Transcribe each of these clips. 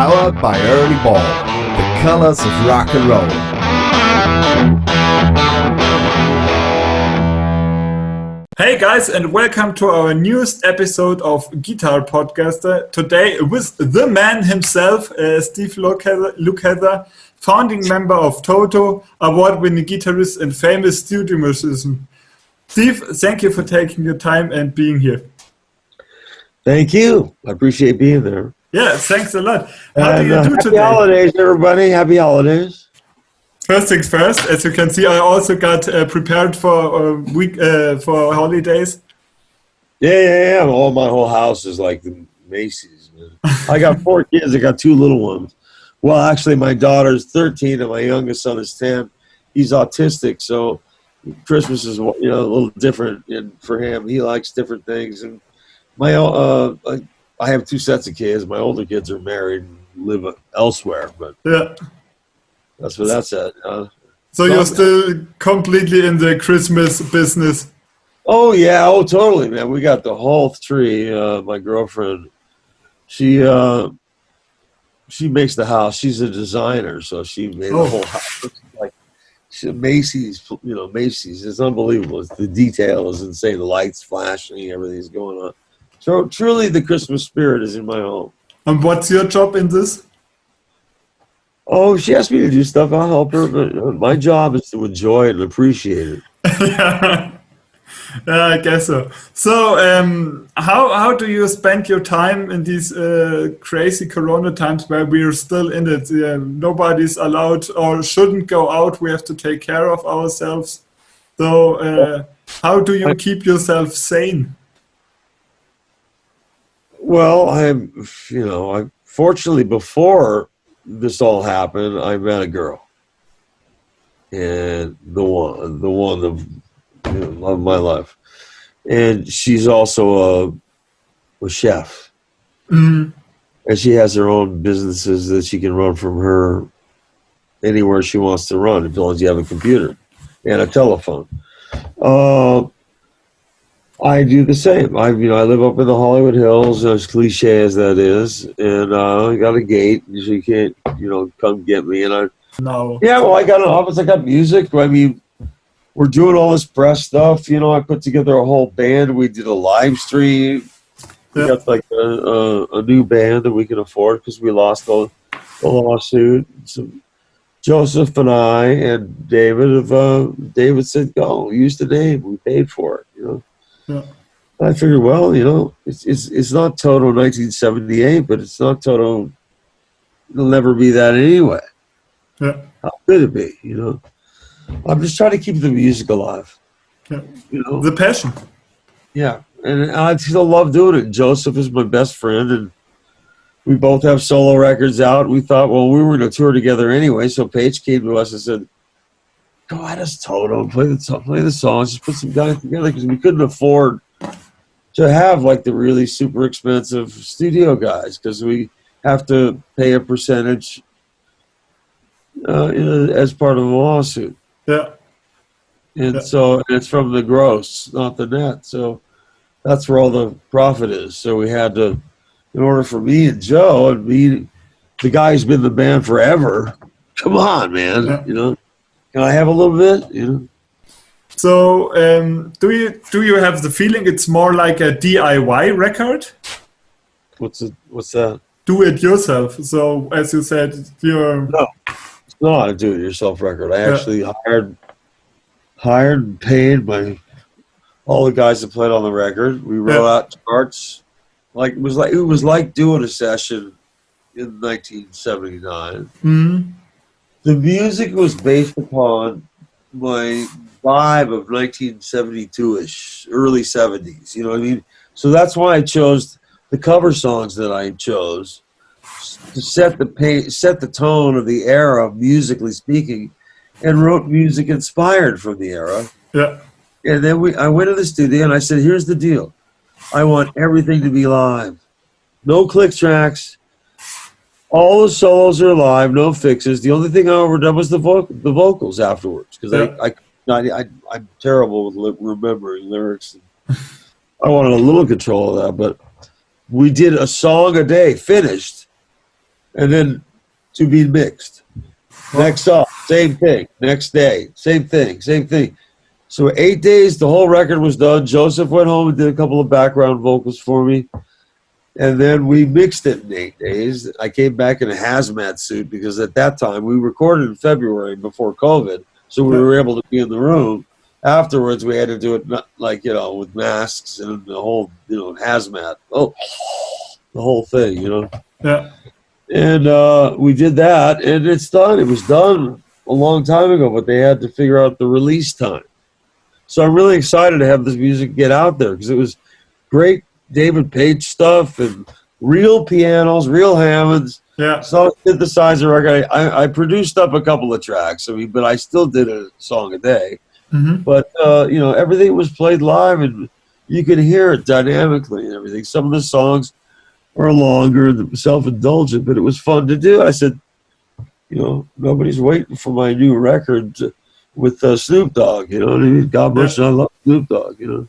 powered by Early Ball, the colors of rock and roll. Hey guys, and welcome to our newest episode of Guitar Podcaster. Today with the man himself, Steve Lukather, founding member of Toto, award-winning guitarist and famous studio musician. Steve, thank you for taking your time and being here. Thank you. I appreciate being there. Yeah, thanks a lot. How do you do happy today? Happy holidays, everybody. Happy holidays. First things first, as you can see, I also got prepared for a week for holidays. Yeah. All my whole house is like the Macy's. Man. I got 4 kids. I got 2 little ones. Well, actually, my daughter's 13 and my youngest son is 10. He's autistic, so Christmas is a little different. And for him, he likes different things. And my I have 2 sets of kids. My older kids are married and live elsewhere, but yeah. That's what that's at. So you're still completely in the Christmas business? Oh, yeah. Oh, totally, man. We got the whole tree. My girlfriend, she makes the house. She's a designer, so she made the whole house. Like Macy's, Macy's. It's unbelievable. The detail is insane. The lights flashing, everything's going on. So truly the Christmas spirit is in my home. And what's your job in this? Oh, she asked me to do stuff. I'll help her, but my job is to enjoy it and appreciate it. Yeah, I guess so. So, how do you spend your time in these crazy Corona times where we're still in it? Nobody's allowed or shouldn't go out. We have to take care of ourselves. So, how do you keep yourself sane? Well, I fortunately before this all happened, I met a girl, and the one of love of my life, and she's also a chef, and she has her own businesses that she can run from her anywhere she wants to run, as long as you have a computer and a telephone. I do the same. I live up in the Hollywood Hills, as cliche as that is, and I got a gate, so you can't, come get me. And I got an office. I got music. I mean, we're doing all this press stuff. I put together a whole band. We did a live stream. We got like a new band that we can afford because we lost the lawsuit. So Joseph and I and David said, "Go, use the name. We paid for it." Yeah. I figured, it's not Toto 1978, but it's not Toto. It'll never be that anyway. Yeah. How could it be? I'm just trying to keep the music alive. Yeah. The passion. Yeah, and I still love doing it. Joseph is my best friend, and we both have solo records out. We thought, we were going to tour together anyway, so Paige came to us and said, "Go ahead as Toto, play the songs, just put some guys together," because we couldn't afford to have like the really super expensive studio guys because we have to pay a percentage as part of the lawsuit. Yeah. And so it's from the gross, not the net. So that's where all the profit is. So we had to, in order for me and Joe and me, the guy who's been in the band forever, come on, man, Can I have a little bit? So, do you have the feeling it's more like a DIY record? What's that? Do it yourself. So, as you said, No, it's not a do-it-yourself record. I actually hired and paid all the guys that played on the record. We wrote out charts. It was like doing a session in 1979. Mm-hmm. The music was based upon my vibe of 1972-ish, early 70s. You know what I mean? So that's why I chose the cover songs that I chose to set the tone of the era, musically speaking, and wrote music inspired from the era. Yeah. And then I went to the studio and I said, "Here's the deal. I want everything to be live. No click tracks. All the solos are live, no fixes. The only thing I overdone was the vocals afterwards because I'm terrible with remembering lyrics. I wanted a little control of that, but we did a song a day, finished, and then to be mixed. Next song, same thing. Next day, same thing, same thing. So 8 days, the whole record was done. Joseph went home and did a couple of background vocals for me. And then we mixed it in 8 days. I came back in a hazmat suit because at that time, we recorded in February before COVID, so we were able to be in the room. Afterwards, we had to do it like, you know, with masks and the whole, you know, hazmat. Oh, the whole thing, you know. Yeah. And we did that, and it's done. It was done a long time ago, but they had to figure out the release time. So I'm really excited to have this music get out there because it was great David Page stuff and real pianos, real Hammonds. Yeah. So synthesizer record. I produced up a couple of tracks. I mean, but I still did a song a day. Mm-hmm. But you know, everything was played live, and you could hear it dynamically and everything. Some of the songs were longer, self-indulgent, but it was fun to do. I said, you know, nobody's waiting for my new record with Snoop Dogg. You know what I mean? God bless you, I love Snoop Dogg. You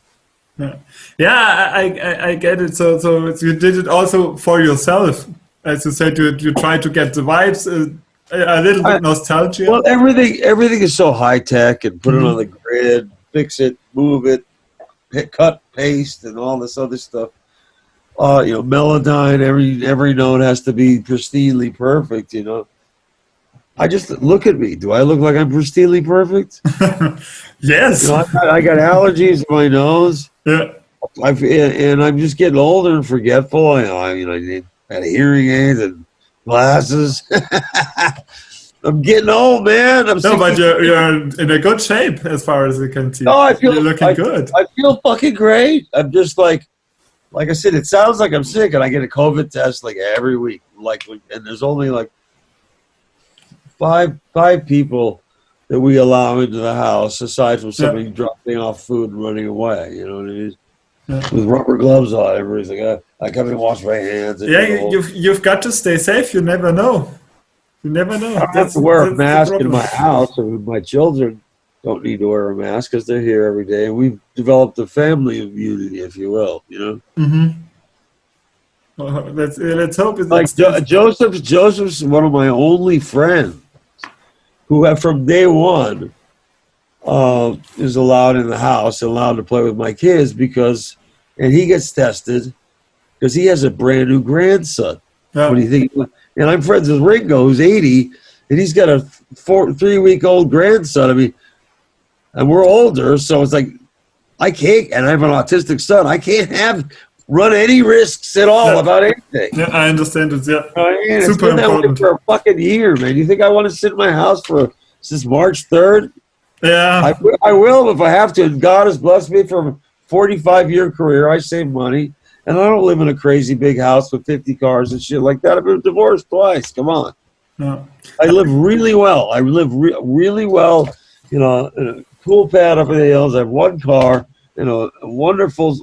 know. Yeah, I get it. So you did it also for yourself, as you said. You try to get the vibes, a little bit nostalgia. Well, everything is so high tech, and put it on the grid, fix it, move it, cut, paste, and all this other stuff. You know, Melodyne. Every note has to be pristinely perfect. You know. I just look at me. Do I look like I'm pristinely perfect? Yes. You know, I got allergies in my nose. Yeah. And I'm just getting older and forgetful. I had hearing aids and glasses. I'm getting old, man. But you're in a good shape as far as I can see. No, I feel you're looking good. I feel fucking great. I'm just like I said, it sounds like I'm sick, and I get a COVID test like every week. And there's only like five people that we allow into the house, aside from somebody dropping off food and running away. You know what I mean? Yeah. With rubber gloves on, everything. I come and wash my hands. You've got to stay safe. You never know. You never know. I have to wear a mask in my house, and my children don't need to wear a mask because they're here every day. And we've developed a family immunity, if you will. You know. Mm-hmm. Well, let's hope it's like Joseph's one of my only friends who have from day one is allowed in the house, allowed to play with my kids and he gets tested because he has a brand new grandson. Yeah. What do you think? And I'm friends with Ringo, who's 80, and he's got a 3-week-old grandson. I mean, and we're older, so it's like I can't. And I have an autistic son. I can't run any risks at all about anything. Yeah, I understand it. Yeah, it's super been important for a fucking year, man. You think I want to sit in my house since March 3rd? Yeah, I will if I have to. And God has blessed me for a 45-year career. I save money, and I don't live in a crazy big house with 50 cars and shit like that. I've been divorced twice. Come on. No. I live really well. I live really well. You know, in a cool pad up in the hills. I have one car. You know, a wonderful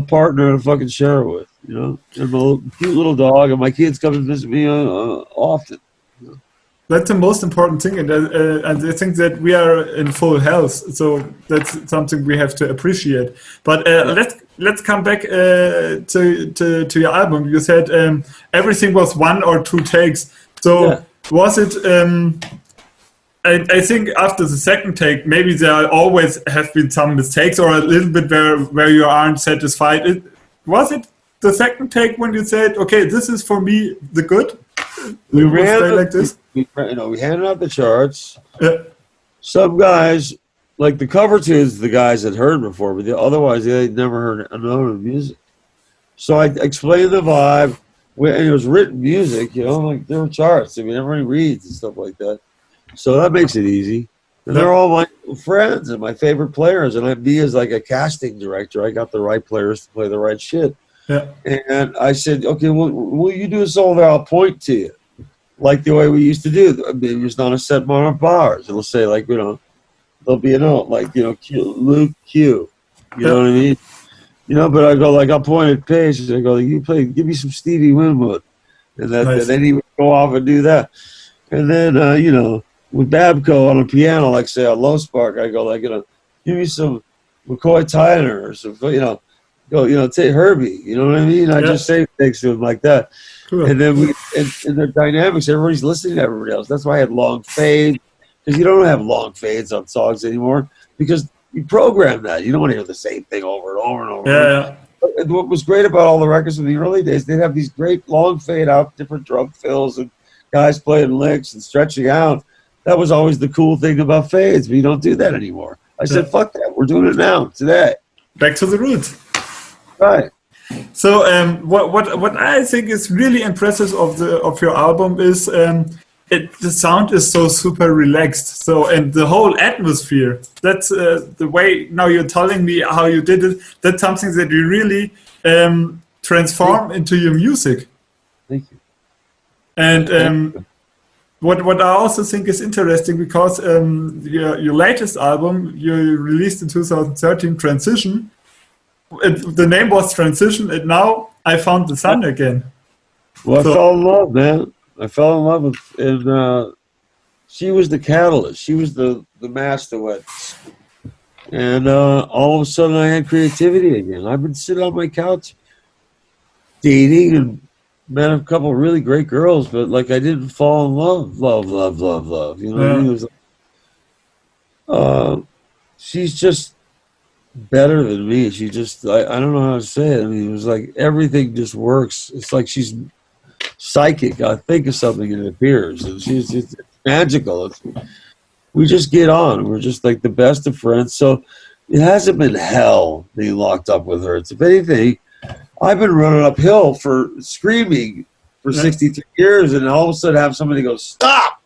partner to fucking share it with. You know, and a cute little dog, and my kids come and visit me often. You know? That's the most important thing, and I think that we are in full health, so that's something we have to appreciate. But let's come back to your album. You said everything was 1 or 2 takes. So was it? I think after the second take, maybe there always have been some mistakes, or a little bit where you aren't satisfied. Was it the second take when you said, "Okay, this is for me the good"? We ran like this. We handed out the charts. Yeah. Some guys, like the cover tunes, the guys had heard before, but otherwise they'd never heard the music. So I explained the vibe, and it was written music, you know, like there were charts. I mean, everybody reads and stuff like that. So that makes it easy. And they're all my friends and my favorite players. And me as like a casting director, I got the right players to play the right shit. Yeah. And I said, okay, well, will you do a solo there? I'll point to you. Like the way we used to do. It was not a set amount of bars. It'll say, like, you know, there'll be a note, like, you know, Luke Q. You know what I mean? You know, but I go, like, I'll point at Paige, and I go, you play, give me some Stevie Winwood. And then he would go off and do that. And then, you know, with Babco on a piano, like, say, on Low Spark, I go, like, you know, give me some McCoy Tyner or some, you know, go, you know, take Herbie. You know what I mean? I just say things to him like that. Cool. And then and the dynamics, everybody's listening to everybody else. That's why I had long fade, because you don't have long fades on songs anymore, because you program that. You don't want to hear the same thing over and over and over. Yeah. And what was great about all the records in the early days, they'd have these great long fade out, different drum fills, and guys playing licks and stretching out. That was always the cool thing about fades, but you don't do that anymore. I said, fuck that. We're doing it now, today. Back to the roots. Right. So what I think is really impressive of your album is the sound is so super relaxed. So, and the whole atmosphere, that's the way now you're telling me how you did it. That's something that you really transform into your music. Thank you. And what I also think is interesting, because your latest album you released in 2013, Transition, the name was Transition, and now I found the sun again. Well, I fell in love, man. I fell in love with, and she was the catalyst. She was the master wet. And all of a sudden I had creativity again. I've been sitting on my couch dating and met a couple of really great girls, but like I didn't fall in love. You know what I mean? It was like, she's just better than me. She just, I don't know how to say it. I mean, it was like everything just works. It's like she's psychic. I think of something and it appears. And it's magical. We just get on. We're just like the best of friends. So it hasn't been hell being locked up with her. It's, if anything, I've been running uphill for screaming for 63 years, and all of a sudden have somebody go, stop!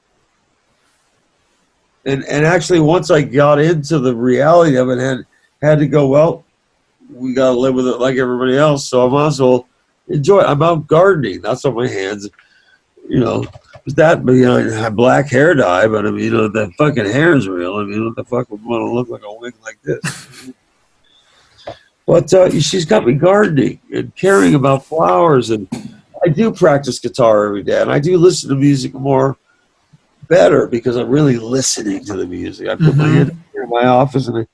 And actually, once I got into the reality of it, had to go, well, we got to live with it like everybody else, so I might as well enjoy it. I'm out gardening. That's on my hands. You know, that, but, you know, I have black hair dye, but I mean, you know, that fucking hair is real. I mean, what the fuck would want to look like a wig like this? But she's got me gardening and caring about flowers, and I do practice guitar every day, and I do listen to music more better because I'm really listening to the music. I put my head in my office and I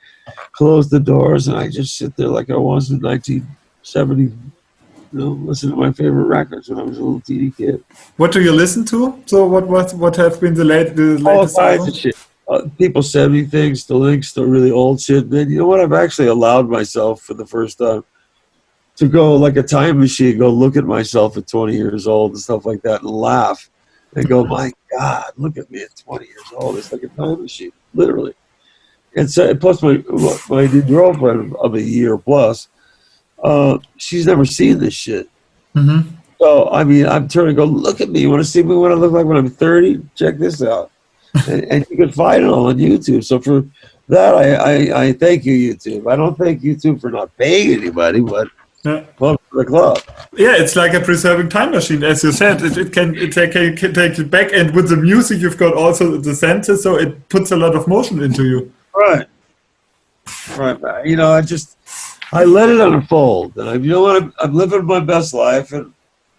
close the doors and I just sit there like I was in 1970, you know, listen to my favorite records when I was a little teeny kid. What do you listen to? So what have been the latest? All kinds of shit. People send me things, the links to really old shit. Then you know what? I've actually allowed myself for the first time to go like a time machine, go look at myself at 20 years old and stuff like that, and laugh and go, my God, look at me at 20 years old. It's like a time machine, literally. And so, plus my new girlfriend of a year plus, she's never seen this shit. So I mean, I'm turning to go, look at me. You want to see me what I look like when I'm 30? Check this out. And you can find it all on YouTube. So for that, I thank you, YouTube. I don't thank YouTube for not paying anybody, but well, for the club. Yeah, it's like a preserving time machine, as you said. It can take it back, and with the music, you've got also the senses, so it puts a lot of motion into you. Right. You know, I let it unfold, and you know what? I'm living my best life, and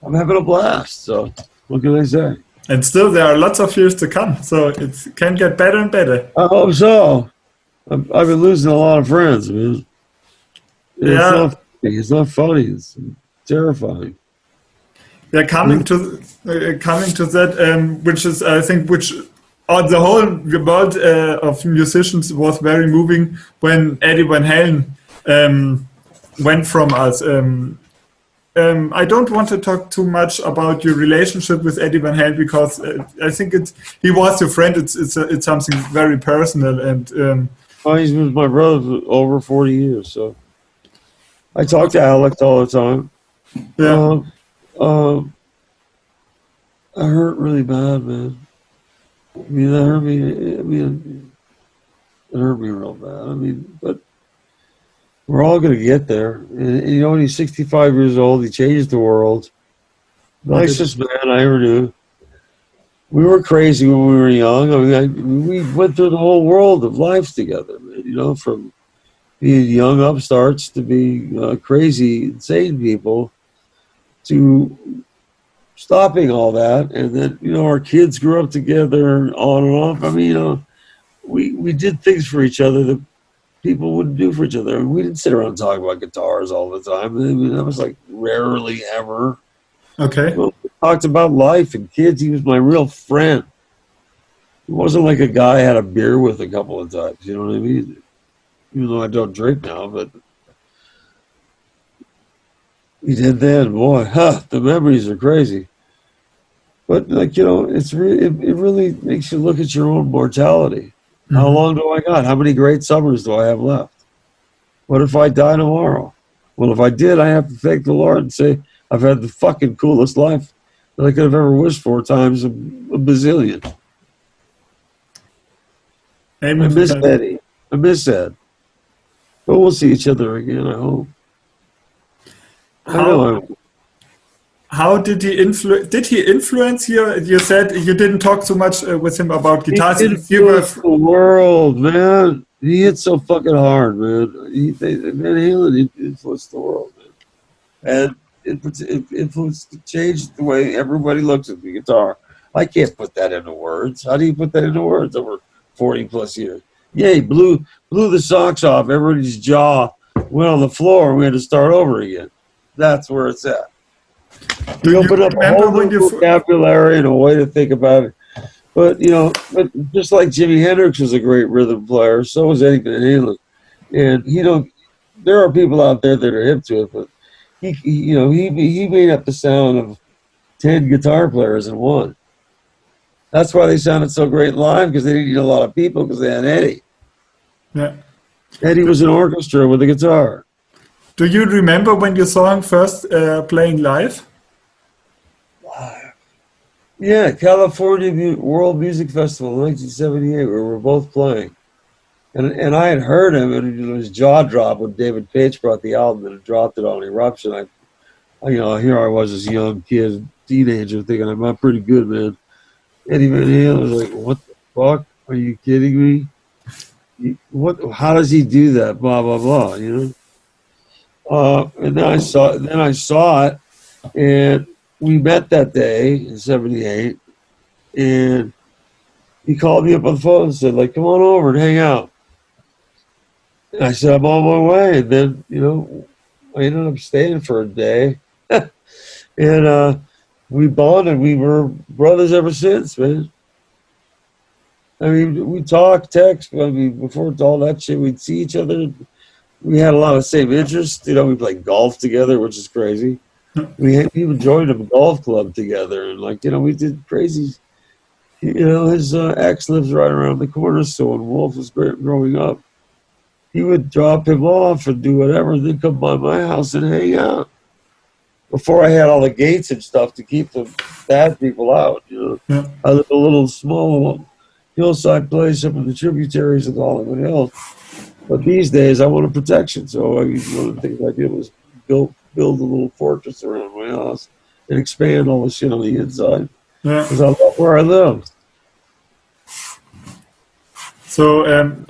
I'm having a blast. So what can I say? And still, there are lots of years to come, so it can get better and better. I hope so. I've been losing a lot of friends, man. It's not funny. It's terrifying. Yeah, coming to that, which is, I think, the whole world of musicians was very moving when Eddie Van Halen went from us. I don't want to talk too much about your relationship with Eddie Van Halen, because I think he was your friend. It's something very personal, and he's been my brother for over 40 years. So I talk to Alex all the time. Yeah, I hurt really bad, man. I mean, that hurt me. It hurt me real bad. I mean, but we're all going to get there. And you know, when he's 65 years old, he changed the world. Nicest man I ever knew. We were crazy when we were young. I mean, we went through the whole world of lives together, man, you know, from being young upstarts to being crazy, insane people, to stopping all that. And then, you know, our kids grew up together and on and off. I mean, you know, we did things for each other that people wouldn't do for each other. And we didn't sit around and talk about guitars all the time. I mean, that was like rarely ever. Okay. Well, talked about life and kids. He was my real friend. He wasn't like a guy I had a beer with a couple of times. You know what I mean? Even though I don't drink now, but he did then. Boy, the memories are crazy. But like, you know, it really makes you look at your own mortality. Mm-hmm. How long do I got? How many great summers do I have left? What if I die tomorrow? Well, if I did, I have to thank the Lord and say I've had the fucking coolest life that I could have ever wished for times a bazillion. Amen. I miss Eddie. I miss Ed. But we'll see each other again, I hope. How did he influence? Did he influence you? You said you didn't talk so much with him about guitars. He influenced the world, man. He hit so fucking hard, man. Van Halen influenced the world, man. And it changed the way everybody looks at the guitar. I can't put that into words. How do you put that into words over 40 plus years? Yeah, he blew the socks off. Everybody's jaw went on the floor, and we had to start over again. That's where it's at. We opened up a whole new vocabulary and a way to think about it. But, you know, just like Jimi Hendrix was a great rhythm player, so was Eddie Van Halen. And, you know, there are people out there that are hip to it, but he made up the sound of 10 guitar players in one. That's why they sounded so great live, because they didn't need a lot of people, because they had Eddie. Yeah. Eddie was an orchestra with a guitar. Do you remember when you saw him first playing live? Yeah, California World Music Festival in 1978, where we were both playing. And I had heard him, and his jaw dropped when David Paich brought the album and dropped it on Eruption. Here I was, this young kid, teenager, thinking I'm not pretty good, man. Eddie Van Halen was like, "What the fuck? Are you kidding me? How does he do that? Blah blah blah." You know. And then I saw it, and we met that day in '78, and he called me up on the phone and said, like, "Come on over and hang out." And I said, "I'm on my way." And then, you know, I ended up staying for a day, and we bonded. We were brothers ever since, man. I mean, we talk, text. I mean, before all that shit, we'd see each other. We had a lot of the same interests. You know, we played golf together, which is crazy. We even joined a golf club together, and like, you know, we did crazy. You know, his ex lives right around the corner, so when Wolf was growing up, he would drop him off and do whatever, and then come by my house and hang out. Before I had all the gates and stuff to keep the bad people out, you know. Yeah. I lived in a little small hillside place up in the tributaries of the Hollywood Hills. But these days, I wanted protection, so one of the things I did was build a little fortress around my house and expand all the shit on the inside. Because I love where I live. So,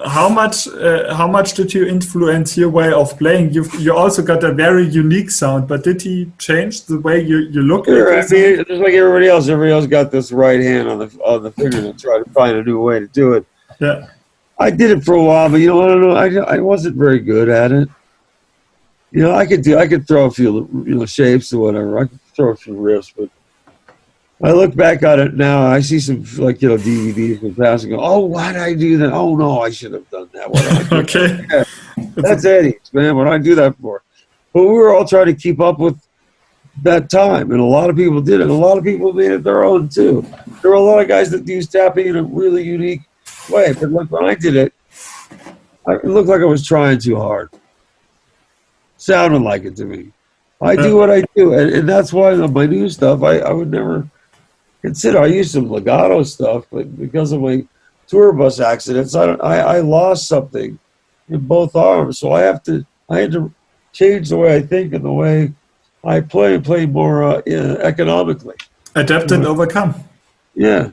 how much did you influence your way of playing? You also got a very unique sound, but did he change the way you look at it? I mean, just like everybody else got this right hand on the finger to try to find a new way to do it. Yeah, I did it for a while, but you know, I don't know. I wasn't very good at it. You know, I could throw a few shapes or whatever. I could throw a few riffs, but I look back on it now, I see some DVDs from past and go, "Oh, why did I do that? Oh no, I should have done that." Okay. Yeah, that's Eddie's, man. What did I do that for? But we were all trying to keep up with that time, and a lot of people did it. A lot of people made it their own too. There were a lot of guys that used tapping in a really unique way, but like when I did it, it looked like I was trying too hard. Sounded like it to me. I do what I do, and that's why my new stuff, I would never consider. I used some legato stuff, but because of my tour bus accidents, I lost something in both arms, so I had to change the way I think and the way I play more economically. Adapt and overcome. Yeah.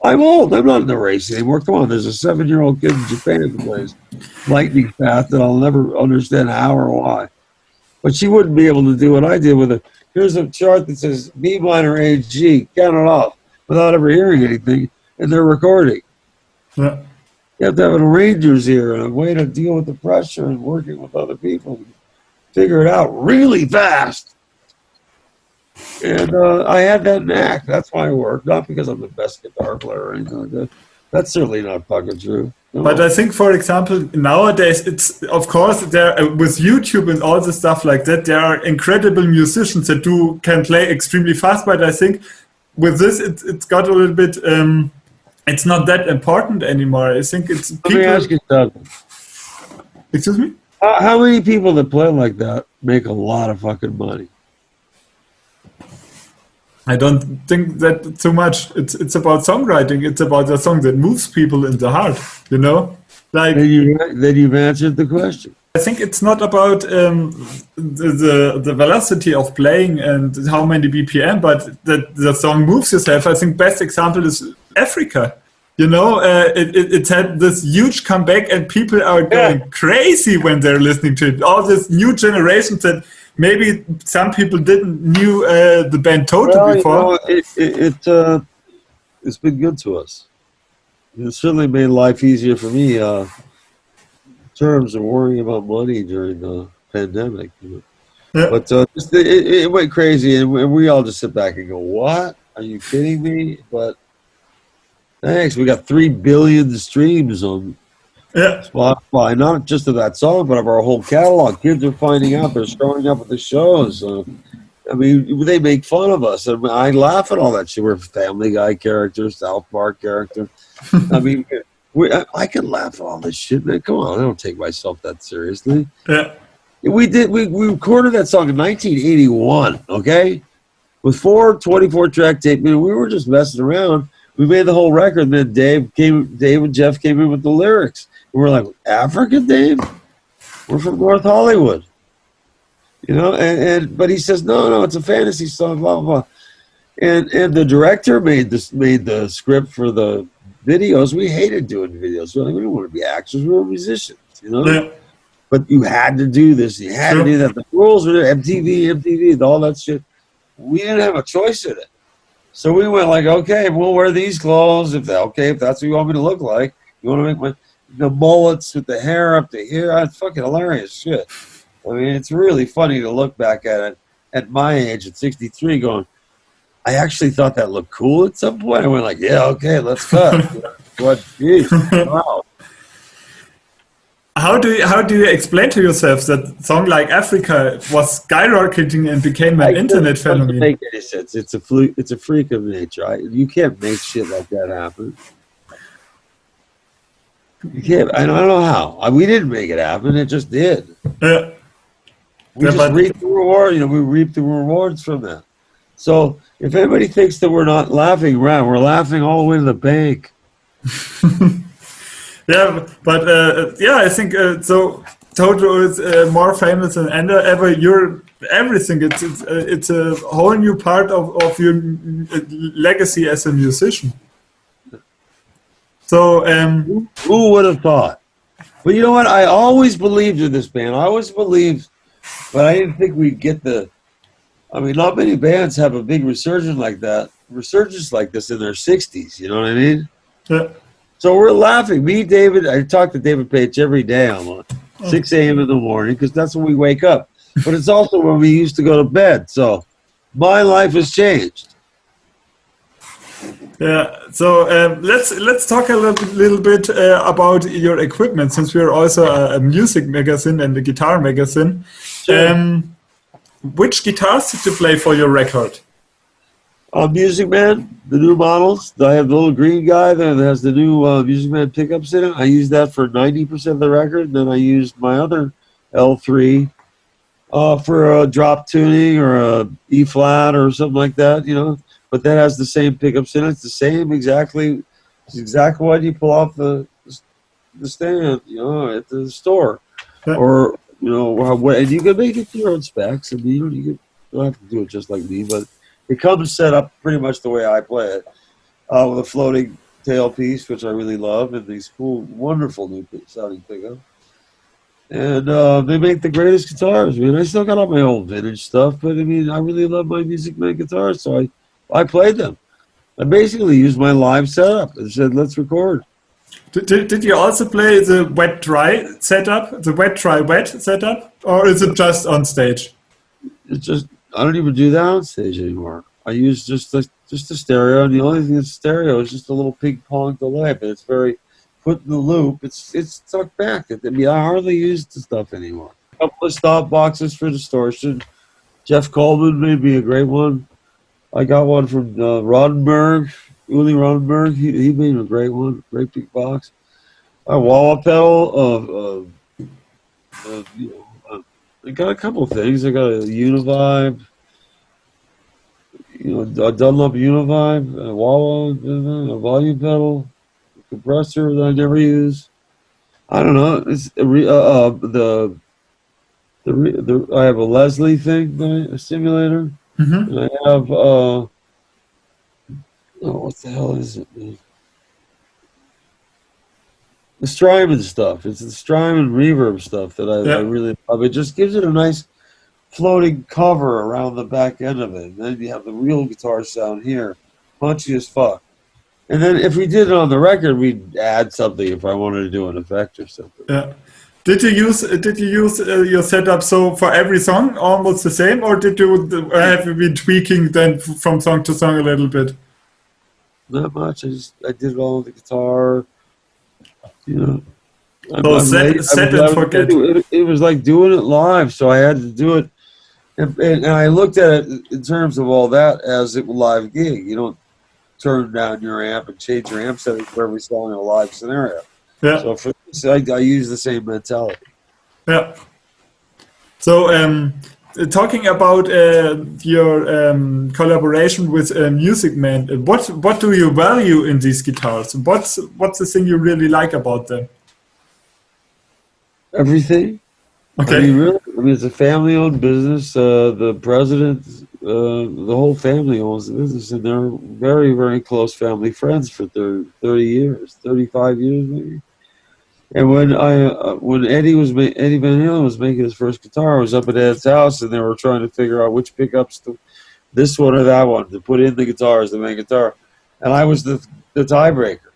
I'm old. I'm not in the race anymore. Come on, there's a 7-year-old kid in Japan who plays Lightning Path that I'll never understand how or why. But she wouldn't be able to do what I did with it. Here's a chart that says B minor A G, count it off without ever hearing anything, and they're recording. Yeah. You have to have an arranger's ear and a way to deal with the pressure and working with other people. Figure it out really fast. And I had that knack. That's why I worked, not because I'm the best guitar player or anything like that. That's certainly not fucking true. No. But I think, for example, nowadays, it's, of course, there with YouTube and all the stuff like that, there are incredible musicians that can play extremely fast. But I think with this, it's got a little bit, it's not that important anymore. I think it's people... Let me ask you something. Excuse me? How many people that play like that make a lot of fucking money? I don't think that too much. It's about songwriting. It's about a song that moves people in the heart. You know, like then you've answered the question. I think it's not about the velocity of playing and how many BPM, but that the song moves yourself. I think best example is Africa. You know, it's had this huge comeback, and people are going crazy when they're listening to it. All this new generations that. Maybe some people didn't knew the band Toto before. You know, it's been good to us. It certainly made life easier for me in terms of worrying about money during the pandemic. You know? But it went crazy, and we all just sit back and go, "What? Are you kidding me?" But thanks, we got 3 billion streams on. Spotify, not just of that song, but of our whole catalog. Kids are finding out, they're showing up at the shows. I mean, they make fun of us, and I laugh at all that shit. We're Family Guy characters, South Park character. I mean, I can laugh at all this shit, man. Come on, I don't take myself that seriously. We recorded that song in 1981, okay? With 4 24-track tape. We were just messing around. We made the whole record, and then Dave and Jeff came in with the lyrics. And we're like, Africa, Dave? We're from North Hollywood. You know, but he says, no, it's a fantasy song, blah, blah, blah. And the director made the script for the videos. We hated doing videos. We're like, we don't want to be actors, we were musicians, you know? Yeah. But you had to do this, you had to do that. The rules were there, MTV, all that shit. We didn't have a choice in it. So we went like, okay, we'll wear these clothes if that's what you want me to look like. You want to make the mullets with the hair up to here? It's fucking hilarious shit. I mean, it's really funny to look back at it at my age, at 63, going, I actually thought that looked cool at some point. I went like, yeah, okay, let's cut. What? Geez, wow. How do you explain to yourself that song like Africa was skyrocketing and became an internet phenomenon? It doesn't make any sense. It's a freak of nature. You can't make shit like that happen. You can't. I don't know how. We didn't make it happen. It just did. We just reaped the reward. You know, we reaped the rewards from that. So if anybody thinks that we're not laughing around, we're laughing all the way to the bank. Yeah, but I think so. Toto is more famous than ever. You're everything. It's a whole new part of your legacy as a musician. So who would have thought? But you know what? I always believed in this band. I always believed, but I didn't think we'd get the. I mean, not many bands have a big resurgence like this in their 60s. You know what I mean? Yeah. So we're laughing. Me, David, I talk to David Page every day almost, 6 a.m. in the morning, because that's when we wake up. But it's also when we used to go to bed. So my life has changed. Yeah. So let's talk a little bit about your equipment, since we are also a music magazine and a guitar magazine. Sure. Which guitars did you play for your record? Music Man, the new models. I have the little green guy that has the new Music Man pickups in it. I use that for 90% of the record. And then I used my other L3 for a drop tuning or a E flat or something like that, you know. But that has the same pickups in it. It's the same exactly. It's exactly what you pull off the stand, you know, at the store, or you know, and you can make it to your own specs. I mean, you don't have to do it just like me, but it comes set up pretty much the way I play it, with a floating tailpiece, which I really love, and these cool, wonderful new sounding pickups. And they make the greatest guitars. I mean, I still got all my old vintage stuff, but I mean, I really love my Music Man guitars, so I played them. I basically used my live setup and said, let's record. Did you also play the wet-dry setup, the wet-dry-wet setup, or is it just on stage? It's just don't even do that on stage anymore. I use just the stereo, and the only thing that's stereo is just a little ping pong delay, but it's very put in the loop. It's stuck back. I mean, I hardly use the stuff anymore. A couple of stop boxes for distortion. Jeff Coleman made me a great one. I got one from Uli Rodenberg. He made a great one, great big box. A wah-wah pedal. I got a couple of things. I got a Univibe, a Dunlop Univibe, a wah-wah, a volume pedal, a compressor that I never use. I don't know. It's I have a Leslie thing, a simulator. Mm-hmm. And I have what the hell is it, man? The Strymon stuff. It's the Strymon reverb stuff that I really love. It just gives it a nice floating cover around the back end of it. And then you have the real guitar sound here, punchy as fuck. And then if we did it on the record, we'd add something if I wanted to do an effect or something. Yeah. Did you use your setup so for every song almost the same, or have you been tweaking then from song to song a little bit? Not much. I did it all on the guitar. Set and forget. It was like doing it live, so I had to do it. And I looked at it in terms of all that as a live gig. You don't turn down your amp and change your amp setting for every song in a live scenario. Yeah. So for this, I use the same mentality. Yeah. So talking about your collaboration with Music Man, what do you value in these guitars? What's the thing you really like about them? Everything. Okay. I mean, it's a family-owned business. The president, the whole family owns the business, and they're very, very close family friends for 30 years, 35 years maybe. And when Eddie Van Halen was making his first guitar, I was up at Ed's house, and they were trying to figure out which pickups this one or that one to put in the guitar as the main guitar, and I was the tiebreaker.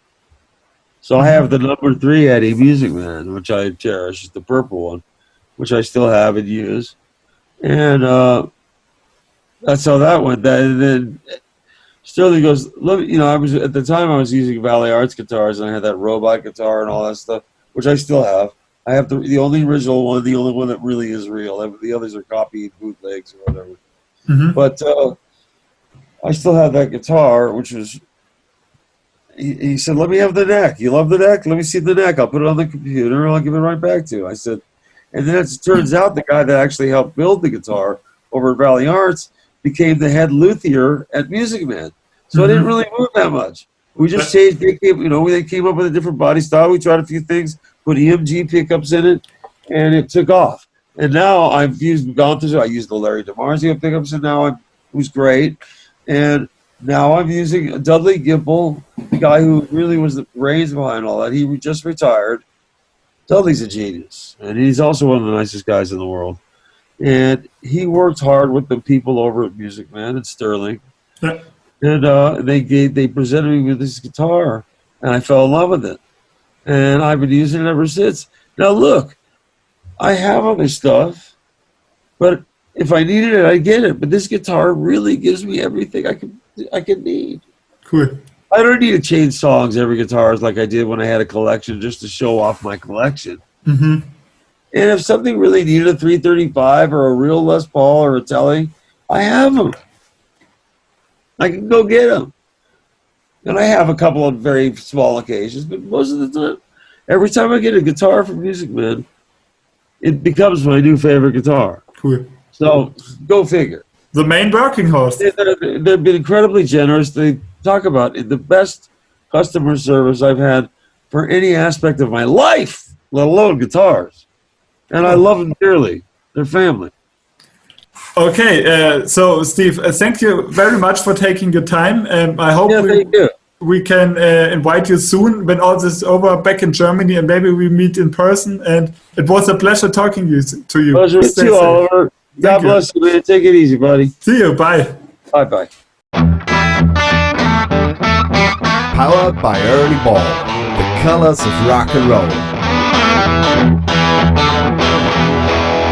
So I have the number 3 Eddie Music Man, which I cherish, the purple one, which I still have and use, and that's how that went. And then Sterling goes, "Look, I was at the time I was using Valley Arts guitars, and I had that robot guitar and all that stuff, which I still have. I have the only original one, the only one that really is real. The others are copied bootlegs or whatever. Mm-hmm. But I still have that guitar, which was." He said, "Let me have the neck. You love the neck? Let me see the neck. I'll put it on the computer and I'll give it right back to you." I said, and then it turns out the guy that actually helped build the guitar over at Valley Arts became the head luthier at Music Man. So I didn't really move that much. We just changed. They came up with a different body style. We tried a few things, put EMG pickups in it, and it took off. And now I used the Larry DiMarzio pickups, and now who's great. And now I'm using Dudley Gimple, the guy who really was the brains behind all that. He just retired. Dudley's a genius, and he's also one of the nicest guys in the world. And he worked hard with the people over at Music Man and Sterling. Yeah. And they presented me with this guitar, and I fell in love with it. And I've been using it ever since. Now look, I have other stuff, but if I needed it, I'd get it. But this guitar really gives me everything I can need. Cool. I don't need to change songs every guitar like I did when I had a collection just to show off my collection. Mm-hmm. And if something really needed a 335 or a real Les Paul or a Telly, I have them. I can go get them. And I have a couple of very small occasions, but most of the time, every time I get a guitar from Music Man, it becomes my new favorite guitar. Cool. So go figure. The main working horse. They've been incredibly generous. They talk about the best customer service I've had for any aspect of my life, let alone guitars. And I love them dearly. They're family. Okay, so Steve, thank you very much for taking your time. I hope we can invite you soon when all this is over back in Germany, and maybe we meet in person. And it was a pleasure talking to you. Pleasure to you, Oliver. God bless you, man. Take it easy, buddy. See you. Bye. Bye-bye. Powered by Early Ball, the colors of rock and roll.